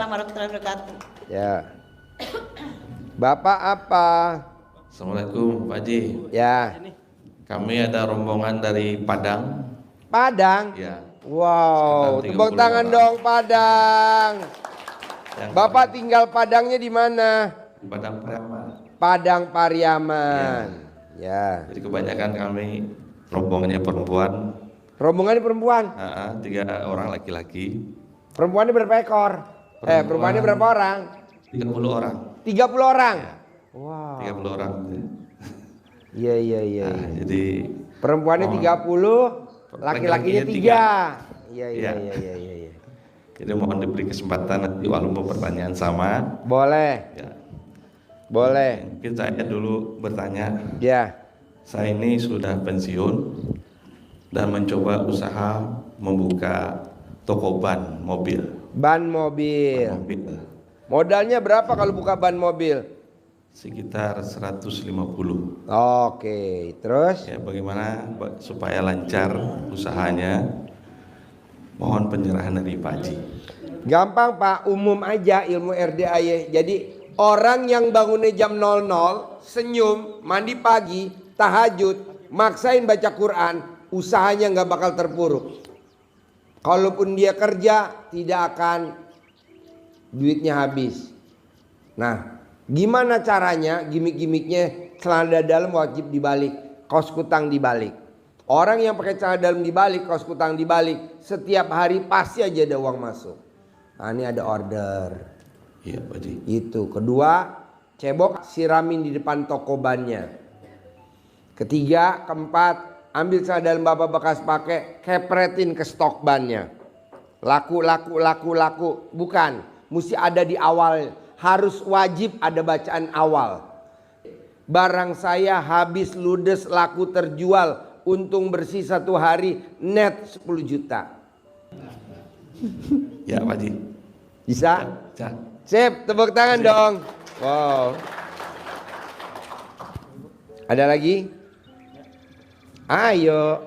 Waalaikumsalam warahmatullahi wabarakatuh. Ya. Bapak apa? Assalamualaikum Pak Haji. Ya. Kami ada rombongan dari Padang. Padang? Ya. Wow, Sekitar tepuk 30 tangan orang. dong Padang. Yang Bapak tinggal Padangnya di mana? Padang Pariaman. Padang Pariaman. Ya. Jadi kebanyakan kami rombongannya perempuan. Rombongannya perempuan. 3 orang laki-laki. Perempuannya berapa ekor? Perempuannya berapa orang? 30 orang. 30 orang. Wow. 30 orang. Iya. Nah, jadi Perempuannya mohon- 30, laki-lakinya 3. Iya. Iya. Iya. Jadi mohon diberi kesempatan nanti walaupun pertanyaan sama. Boleh. Ya. Boleh. Mungkin saya dulu bertanya. Ya. Saya ini sudah pensiun dan mencoba usaha membuka toko ban mobil. Ban mobil. Modalnya berapa kalau buka ban mobil? Sekitar 150. Oke, terus? Ya, bagaimana supaya lancar usahanya? Mohon pencerahan dari Pak Haji. Gampang Pak, umum aja ilmu RDAY. Jadi orang yang bangunnya jam 00, senyum, mandi pagi, tahajud, maksain baca Quran, usahanya nggak bakal terpuruk. Kalaupun dia kerja, tidak akan duitnya habis. Nah, gimana caranya? Gimik-gimiknya celana dalam wajib dibalik, kaos kutang dibalik. Orang yang pakai celana dalam dibalik, kaos kutang dibalik, setiap hari pasti aja ada uang masuk. Nah, ini ada order. Iya, Pak Haji. Itu. Kedua, cebok siramin di depan toko bannya. Ketiga, keempat, ambil celana dalam bapak bekas pakai, kepretin ke stok bannya. Laku. Bukan, mesti ada di awal. Harus wajib ada bacaan awal. Barang saya habis ludes, laku terjual, untung bersih 1 hari, net 10 juta. Ya, Pak Haji. Bisa? Ya. Sip, tepuk tangan dong. Wow. Ada lagi? Ayo.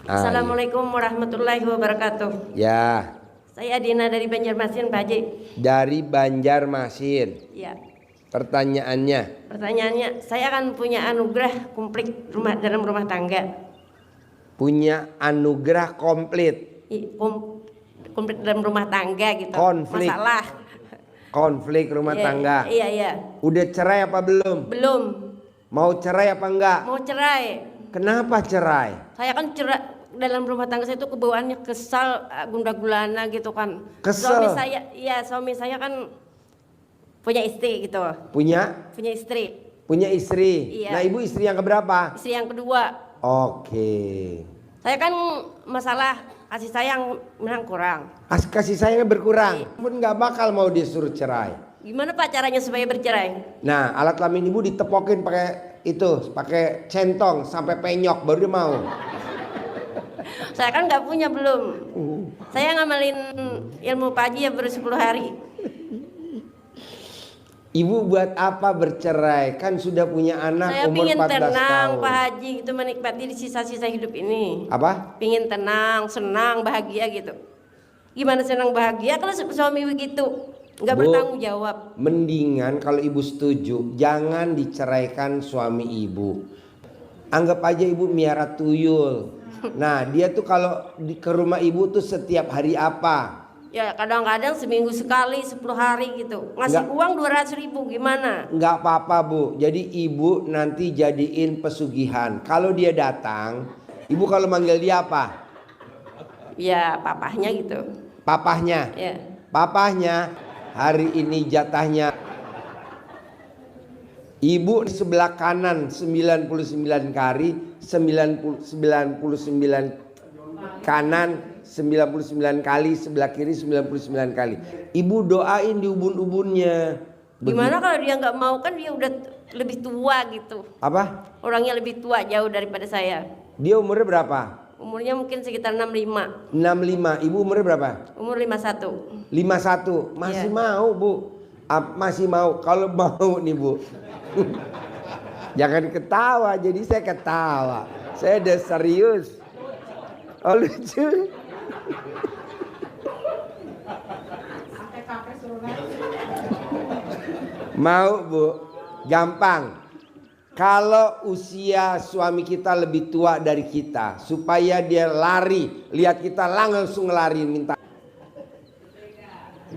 Assalamualaikum warahmatullahi wabarakatuh. Ya, Saya Dina dari Banjarmasin, Pak Haji. dari Banjarmasin. Ya. Pertanyaannya, Pertanyaannya, saya kan punya anugerah komplit dalam rumah tangga. punya anugerah komplit. Komplit dalam rumah tangga gitu. Konflik. Masalah. Konflik rumah Iya, tangga. Iya. Udah cerai apa belum? Belum. Mau cerai apa enggak? Mau cerai. Kenapa cerai? Saya kan cerai dalam rumah tangga saya itu kebawaannya kesal, gundah gulana gitu kan. Kesel? Suami saya kan punya istri gitu. Punya istri. Iya. Nah, ibu istri yang keberapa? Istri yang kedua. Oke. Saya kan masalah kasih sayang memang kurang. Kasih sayangnya berkurang. Pun nggak bakal mau disuruh cerai. Gimana Pak caranya supaya bercerai? Nah, alat kelamin ibu ditepokin pakai centong sampai penyok baru dia mau. Saya kan nggak punya belum. Saya ngamalin ilmu Pak Haji ya baru 10 hari. Ibu buat apa bercerai? Kan sudah punya anak Saya umur pingin 14 tenang tahun. Pak Haji itu menikmati di sisa-sisa hidup ini. Apa? Pingin tenang, senang, bahagia gitu. Gimana senang bahagia kalau suami begitu nggak Bu, bertanggung jawab? Mendingan kalau ibu setuju, jangan diceraikan suami ibu. Anggap aja ibu miara tuyul. Nah, dia tuh kalau ke rumah ibu tuh setiap hari apa? Ya kadang-kadang seminggu sekali 10 hari gitu. Ngasih Nggak. uang 200.000 gimana? Nggak apa-apa bu. Jadi ibu nanti jadiin pesugihan. Kalau dia datang, ibu kalau manggil dia apa? Ya papahnya gitu. Papahnya. Ya. Papahnya hari ini jatahnya. Ibu di sebelah kanan 99 kali, 99 kanan, 99 kali, sebelah kiri 99 kali. Ibu doain di ubun-ubunnya. Gimana kalau dia nggak mau, kan dia udah lebih tua gitu. Apa? Orangnya lebih tua jauh daripada saya. Dia umurnya berapa? Umurnya mungkin sekitar 65. 65. Ibu umurnya berapa? Umur 51. 51. Masih Iya. mau bu? Masih mau. Kalau mau nih bu. Jangan ketawa. Jadi saya ketawa. Saya udah serius. Oh lucu. Mau Bu? Gampang. Kalau usia suami kita lebih tua dari kita, supaya dia lari, lihat kita langsung lari minta.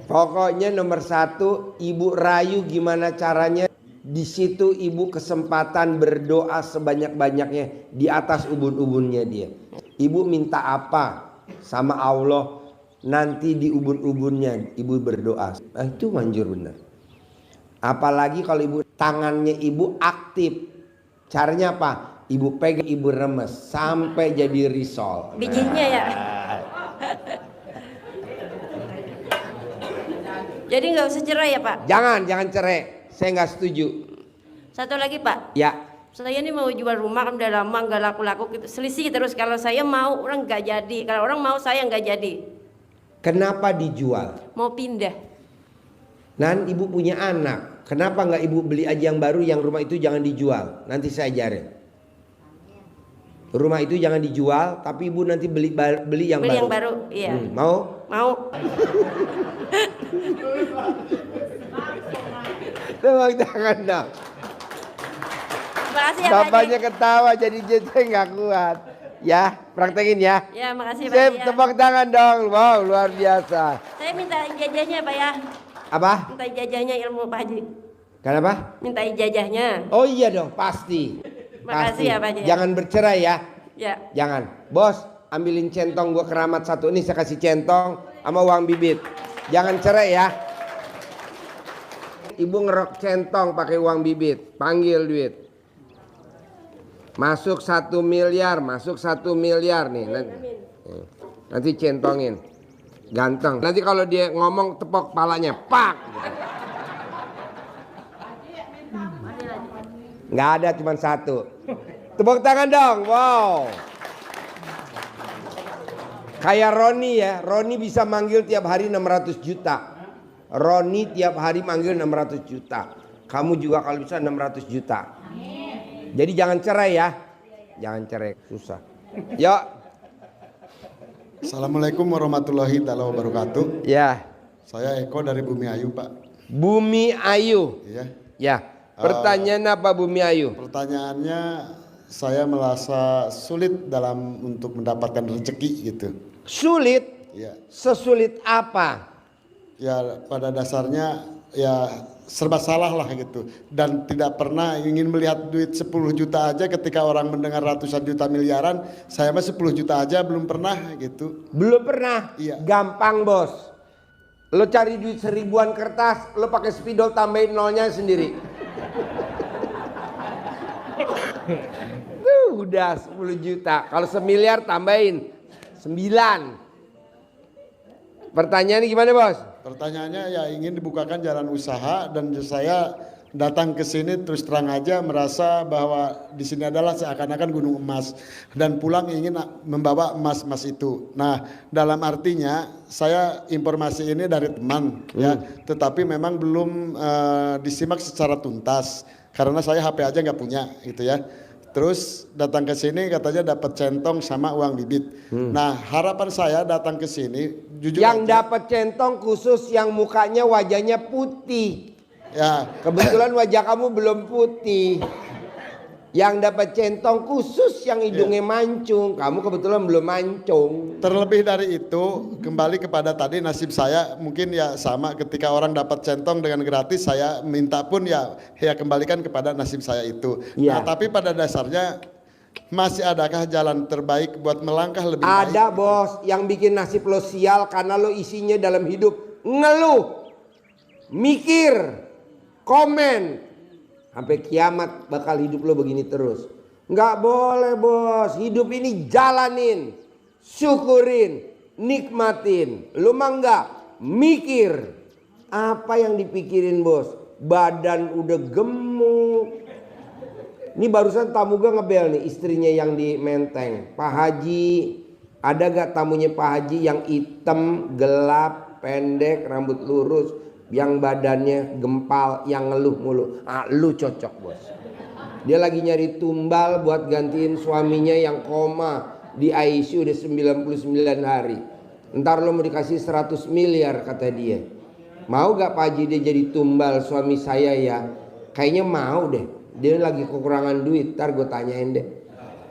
Pokoknya nomor satu, ibu rayu gimana caranya. Di situ ibu kesempatan berdoa sebanyak-banyaknya di atas ubun-ubunnya dia. Ibu minta apa sama Allah, nanti di ubun-ubunnya ibu berdoa. Itu manjur benar. Apalagi kalau ibu tangannya ibu aktif. Caranya apa? Ibu pegang, ibu remes sampai jadi risol. Bijinya ya. Jadi nggak usah cerai ya Pak? Jangan cerai. Saya nggak setuju. Satu lagi Pak. Ya. Saya ini mau jual rumah kan udah lama nggak laku-laku gitu. Selisih terus, kalau saya mau orang nggak jadi, kalau orang mau saya nggak jadi. Kenapa dijual? Mau pindah. Nan ibu punya anak. Kenapa nggak ibu beli aja yang baru, yang rumah itu jangan dijual. Nanti saya ajarin. Rumah itu jangan dijual, tapi ibu nanti beli yang Beli baru. yang baru, iya. Mau? Mau. Tepuk tangan dong. Terima kasih ya Pak Bapaknya Haji. ketawa jadi saya nggak kuat. Ya, praktekin ya. Ya, makasih Pak Saya Haji ya. tepuk tangan dong. Wow, luar biasa. Saya minta ijazahnya Pak ya. Apa? Minta ijazahnya ilmu Pak Haji. Kenapa? Minta ijazahnya. Oh iya dong, pasti. Makasih ya, Pak Haji. Jangan bercerai ya. Ya. Jangan. Bos, ambilin centong gua keramat satu. Ini saya kasih centong sama uang bibit. Jangan cerai ya. Ibu ngerok centong pakai uang bibit. Panggil duit. Masuk 1 miliar, masuk 1 miliar nih. Nanti centongin. Ganteng. Nanti kalau dia ngomong tepok palanya, pak. Nggak ada, cuma satu. Tepuk tangan dong. Wow. Kayak Roni ya. Roni bisa manggil tiap hari 600 juta. Roni tiap hari manggil 600 juta. Kamu juga kalau bisa 600 juta. Jadi jangan cerai ya. Jangan cerai, susah. Yuk. Assalamualaikum warahmatullahi wabarakatuh. Ya. Saya Eko dari Bumi Ayu, Pak. Bumi Ayu. Iya. Ya. Pertanyaan apa Bumi Ayu? Pertanyaannya, saya merasa sulit dalam untuk mendapatkan rezeki gitu. Sulit? Iya. Sesulit apa? Ya pada dasarnya ya serba salah lah gitu. Dan tidak pernah ingin melihat duit 10 juta aja ketika orang mendengar ratusan juta miliaran. Saya mah 10 juta aja belum pernah gitu. Belum pernah? Iya. Gampang bos. Lo cari duit 1000-an kertas, lo pakai spidol tambahin nolnya sendiri. Udah 10 juta. Kalau 1 miliar tambahin 9. Pertanyaannya gimana bos? Pertanyaannya ya ingin dibukakan jalan usaha dan saya datang ke sini terus terang aja merasa bahwa di sini adalah seakan-akan gunung emas dan pulang ingin membawa emas-emas itu. Nah, dalam artinya saya informasi ini dari teman ya, tetapi memang belum disimak secara tuntas karena saya HP aja nggak punya gitu ya. Terus datang ke sini katanya dapat centong sama uang bibit. Nah, harapan saya datang ke sini jujur Yang aja, dapat centong khusus yang mukanya wajahnya putih. ya Kebetulan wajah kamu belum putih. Yang dapat centong khusus yang hidungnya mancung. Kamu kebetulan belum mancung. terlebih dari itu kembali kepada tadi nasib saya mungkin ya sama ketika orang dapat centong dengan gratis saya minta pun ya kembalikan kepada nasib saya itu. Ya. Nah, tapi pada dasarnya masih adakah jalan terbaik buat melangkah lebih baik? Ada bos yang bikin nasib lo sial karena lo isinya dalam hidup ngeluh, mikir, komen. Sampai kiamat bakal hidup lo begini terus. Nggak boleh bos, hidup ini jalanin, syukurin, nikmatin. Lo mah nggak mikir. Apa yang dipikirin bos? Badan udah gemuk. Ini barusan tamu gue ngebel nih, istrinya yang di Menteng. Pak Haji, ada gak tamunya Pak Haji yang hitam, gelap, pendek, rambut lurus, yang badannya gempal, yang ngeluh mulu? Ah, lu cocok bos. Dia lagi nyari tumbal buat gantiin suaminya yang koma di ICU udah 99 hari. Ntar lo mau dikasih 100 miliar kata dia. Mau gak Pak Haji dia jadi tumbal suami saya ya? Kayaknya mau deh. Dia lagi kekurangan duit, ntar gue tanyain deh.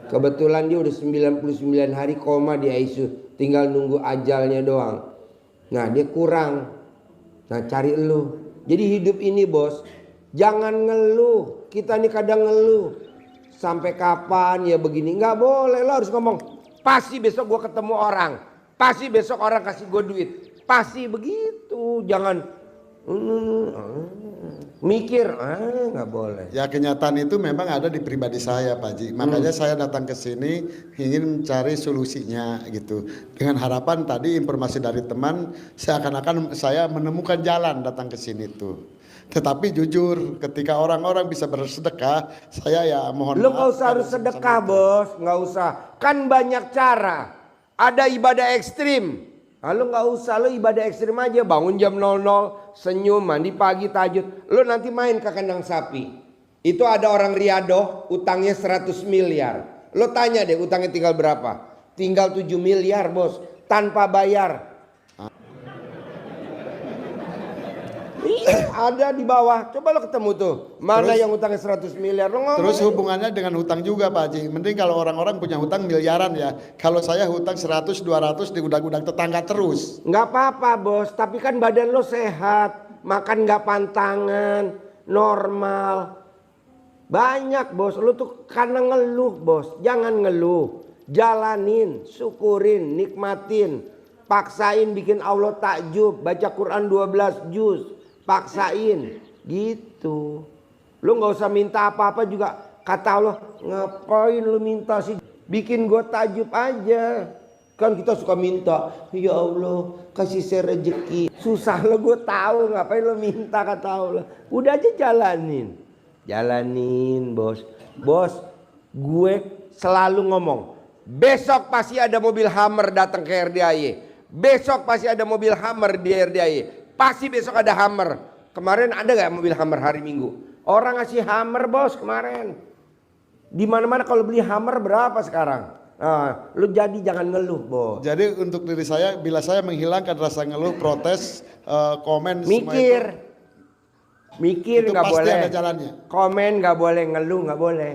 Kebetulan dia udah 99 hari koma di ICU, tinggal nunggu ajalnya doang. Nah dia kurang. Nah cari elu. Jadi hidup ini bos, jangan ngeluh. Kita nih kadang ngeluh. Sampai kapan ya begini? Nggak boleh, lo harus ngomong. Pasti besok gue ketemu orang. Pasti besok orang kasih gue duit. Pasti begitu. Jangan mikir, nggak boleh. Ya kenyataan itu memang ada di pribadi saya Pak Haji. Makanya saya datang ke sini ingin mencari solusinya gitu. Dengan harapan tadi informasi dari teman, seakan-akan saya menemukan jalan datang ke sini tuh. Tetapi jujur ketika orang-orang bisa bersedekah, saya ya mohon Lu nggak maaf. usah harus sedekah bos, nggak usah. Kan banyak cara. Ada ibadah ekstrim. Lu nggak usah, lu ibadah ekstrim aja. Bangun jam 00, senyum, mandi pagi, tahajud. Lu nanti main ke kandang sapi. Itu ada orang riadoh, utangnya 100 miliar. Lu tanya deh utangnya tinggal berapa? Tinggal 7 miliar bos, tanpa bayar. Iya, ada di bawah. Coba lo ketemu tuh. Mana yang utangnya 100 miliar? Lo ngomong. Terus hubungannya dengan hutang juga Pak Haji. Mending kalau orang-orang punya hutang miliaran ya. Kalau saya hutang 100, 200 di gudang-gudang tetangga terus. Nggak apa-apa bos, tapi kan badan lo sehat. Makan nggak pantangan, normal. Banyak bos, lo tuh karena ngeluh bos. Jangan ngeluh. Jalanin, syukurin, nikmatin. Paksain bikin Allah takjub. Baca Quran 12 juz. Paksain gitu. Lu nggak usah minta apa-apa juga. Kata Allah, ngapain lu minta sih? Bikin gue takjub aja. Kan kita suka minta, ya Allah kasih saya rezeki. Susah lo gue tahu, ngapain lo minta kata Allah. Udah aja jalanin. Jalanin bos. Bos, gue selalu ngomong, besok pasti ada mobil Hummer datang ke RDAY. Besok pasti ada mobil Hummer di RDAY. Pasti besok ada Hummer. Kemarin ada gak mobil Hummer hari Minggu? Orang ngasih Hummer bos kemarin. Di mana-mana kalau beli Hummer berapa sekarang? Nah, lu jadi jangan ngeluh bos. Jadi untuk diri saya, bila saya menghilangkan rasa ngeluh, protes, komen, Mikir. semua Mikir itu nggak pasti boleh. ada jalannya. Komen nggak boleh, ngeluh nggak boleh.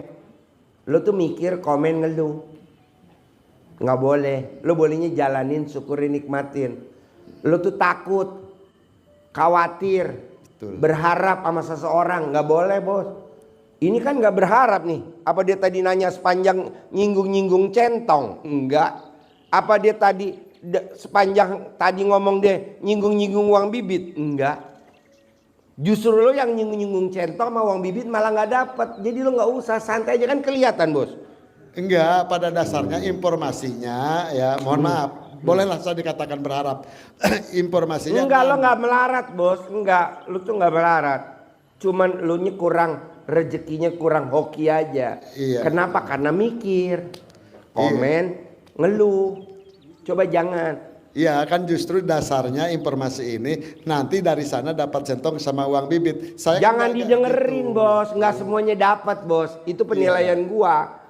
Lu tuh mikir, komen, ngeluh. Nggak boleh. Lu bolehnya jalanin, syukurin, nikmatin. Lu tuh takut, khawatir, Betul. berharap sama seseorang, nggak boleh bos. Ini kan nggak berharap nih. Apa dia tadi nanya sepanjang nyinggung-nyinggung centong? Enggak. Apa dia tadi sepanjang tadi ngomong dia nyinggung-nyinggung uang bibit? Enggak. Justru lo yang nyinggung-nyinggung centong sama uang bibit malah nggak dapat. Jadi lo nggak usah, santai aja kan kelihatan bos. Enggak, pada dasarnya informasinya ya mohon maaf. Bolehlah saya dikatakan berharap. Informasinya Enggak, lo nggak melarat bos. Enggak, lo tuh nggak melarat. Cuman lo nya kurang, rezekinya kurang hoki aja. Iya. Kenapa? Karena mikir, komen, ngeluh. Coba jangan. Iya kan justru dasarnya informasi ini nanti dari sana dapat centong sama uang bibit. Saya Jangan enggak didengerin gitu. bos. Nggak semuanya dapat bos. Itu penilaian gua.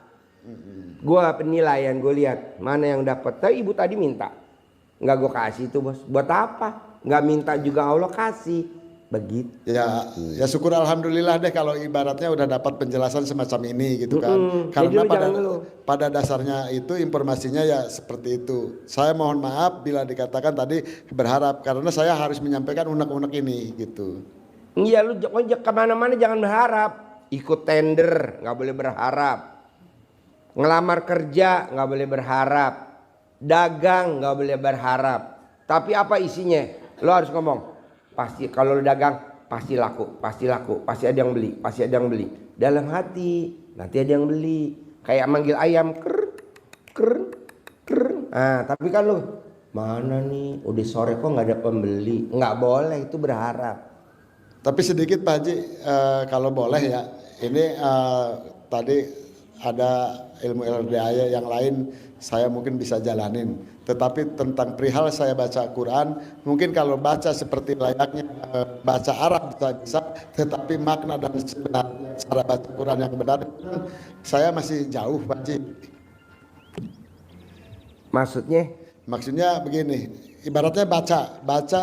Gua penilaian, gue lihat mana yang dapat. Tapi ibu tadi minta, nggak gue kasih tuh bos. Buat apa? Nggak minta juga Allah kasih. Begitu. Ya syukur alhamdulillah deh kalau ibaratnya udah dapat penjelasan semacam ini gitu kan. Karena Jadi lu jangan ngeluh. pada dasarnya itu informasinya ya seperti itu. Saya mohon maaf bila dikatakan tadi berharap karena saya harus menyampaikan unek-unek ini gitu. Iya, lu kemana-mana jangan berharap. Ikut tender nggak boleh berharap. Ngelamar kerja nggak boleh berharap. Dagang nggak boleh berharap. Tapi apa isinya? Lo harus ngomong. Pasti kalau lo dagang pasti laku, pasti laku, pasti ada yang beli, pasti ada yang beli. Dalam hati nanti ada yang beli. Kayak manggil ayam, ker, ker, ker. Nah, tapi kan lo mana nih? Udah sore kok nggak ada pembeli? Nggak boleh, itu berharap. Tapi sedikit Pak Haji kalau boleh ya. Ini tadi ada ilmu LDAY yang lain saya mungkin bisa jalanin. Tetapi tentang perihal saya baca Quran, mungkin kalau baca seperti layaknya baca Arab bisa, tetapi makna dan sebenarnya cara baca Quran yang benar saya masih jauh Pak Haji. Maksudnya? Maksudnya begini, ibaratnya baca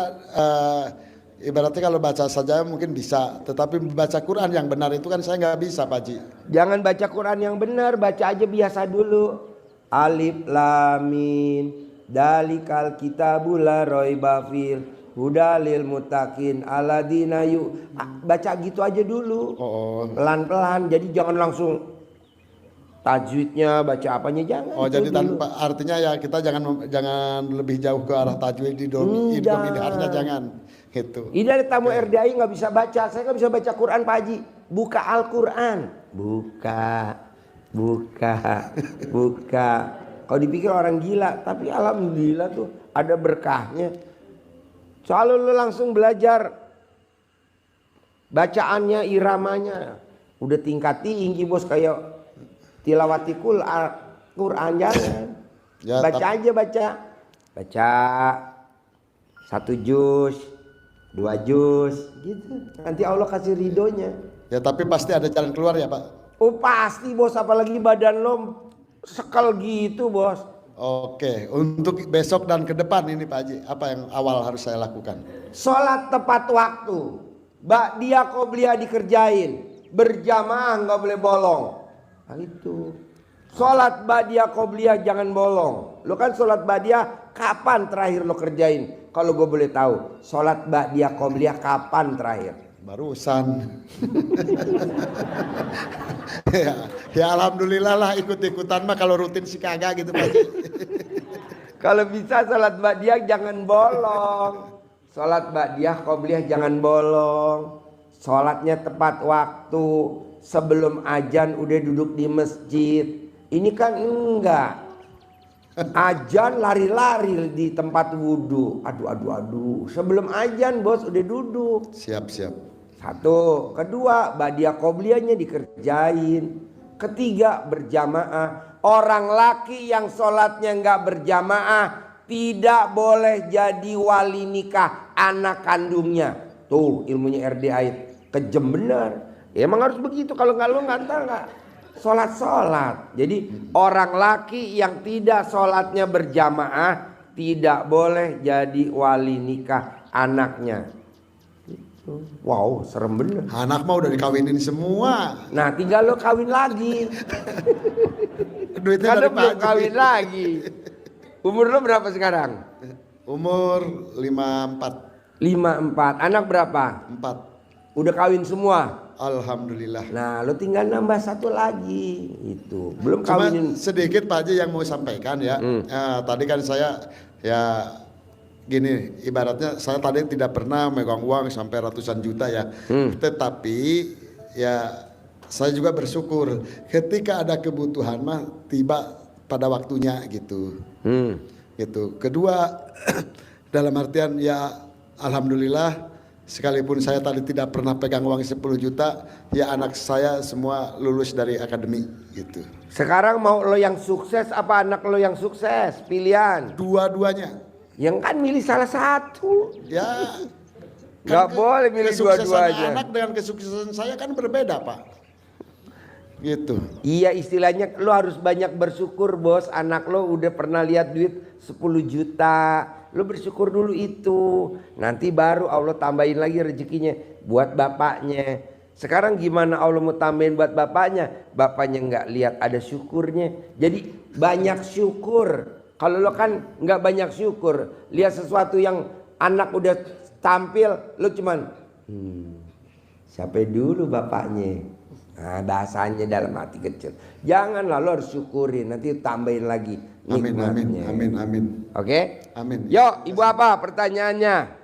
Ibaratnya kalau baca saja mungkin bisa, tetapi baca Quran yang benar itu kan saya nggak bisa, Pak Haji. Jangan baca Quran yang benar, baca aja biasa dulu. Alif lam mim dalikal kitabul la raiba fil hudalil muttaqin alladzina baca gitu aja dulu. Pelan-pelan, jadi jangan langsung tajwidnya baca apanya, jangan. Jadi dulu. tanpa artinya ya kita jangan lebih jauh ke arah tajwid dominarnya jangan gitu. Ini ada tamu RDI nggak bisa baca, saya nggak bisa baca Quran Pak Haji. Buka Al-Quran, buka. Kalau dipikir orang gila, tapi alhamdulillah tuh ada berkahnya. Soalnya lu langsung belajar bacaannya, iramanya, udah tingkat tinggi bos, kayak tilawati Quran jangan. Ya, Baca aja baca 1 juz, 2 juz gitu. Nanti Allah kasih ridhonya. Ya tapi pasti ada jalan keluar ya Pak. Oh pasti bos, apalagi badan lo sekal gitu bos. Oke, untuk besok dan ke depan ini Pak Haji, apa yang awal harus saya lakukan? Sholat tepat waktu, ba'diyah qobliyah dikerjain, berjamaah nggak boleh bolong. Nah itu. Sholat ba'diyah qobliyah jangan bolong. Lo kan sholat ba'diyah kapan terakhir lo kerjain? Kalau gue boleh tahu, sholat ba'diyah qobliyah kapan terakhir? Barusan. ya alhamdulillah lah, ikut-ikutan mah, kalau rutin sih kagak gitu Pak Haji. Kalau bisa sholat ba'diyah jangan bolong. Sholat ba'diyah qobliyah jangan bolong. Sholatnya tepat waktu. Sebelum azan udah duduk di masjid. Ini kan enggak. Azan lari-lari di tempat wudhu. Aduh. Sebelum azan bos udah duduk. Siap. 1. Kedua, ba'diyah qobliyahnya dikerjain. Ketiga, berjamaah. Orang laki yang sholatnya nggak berjamaah tidak boleh jadi wali nikah anak kandungnya. Tuh ilmunya RDI kejem bener. Ya, emang harus begitu, kalau nggak lo nggak sholat. Jadi orang laki yang tidak sholatnya berjamaah tidak boleh jadi wali nikah anaknya. Wow, serem bener. Anak mah udah dikawinin semua. Nah tinggal lo kawin lagi. Duitnya Karena dari Pak belum Haji. kawin lagi. Umur lo berapa sekarang? Umur 54. 54. Anak berapa? 4. Udah kawin semua. Alhamdulillah. Nah lo tinggal nambah 1 lagi. Itu belum Cuma kawinin. sedikit Pak Haji yang mau sampaikan ya. Tadi kan saya ya gini, ibaratnya saya tadi tidak pernah megang uang sampai ratusan juta ya. Tetapi ya saya juga bersyukur ketika ada kebutuhan mah tiba pada waktunya gitu. Gitu. Kedua dalam artian ya alhamdulillah, sekalipun saya tadi tidak pernah pegang uang 10 juta, ya anak saya semua lulus dari akademi gitu. Sekarang mau lo yang sukses apa anak lo yang sukses? Pilihan. Dua-duanya. Yang kan milih salah satu. Ya. Nggak boleh milih kesuksesan dua-duanya. anak dengan kesuksesan saya kan berbeda Pak. Gitu. Iya, istilahnya lo harus banyak bersyukur bos. Anak lo udah pernah lihat duit 10 juta. Lo bersyukur dulu itu. Nanti baru Allah tambahin lagi rezekinya buat bapaknya. Sekarang gimana Allah mau tambahin buat bapaknya? Bapaknya nggak lihat ada syukurnya. Jadi banyak syukur. Kalau lo kan nggak banyak syukur, lihat sesuatu yang anak udah tampil, lo cuman siapa dulu bapaknya. Nah bahasanya dalam hati kecil. Janganlah, lo harus syukurin, nanti tambahin lagi nikmatnya. Amin. Oke? Amin. Yuk, ibu apa pertanyaannya?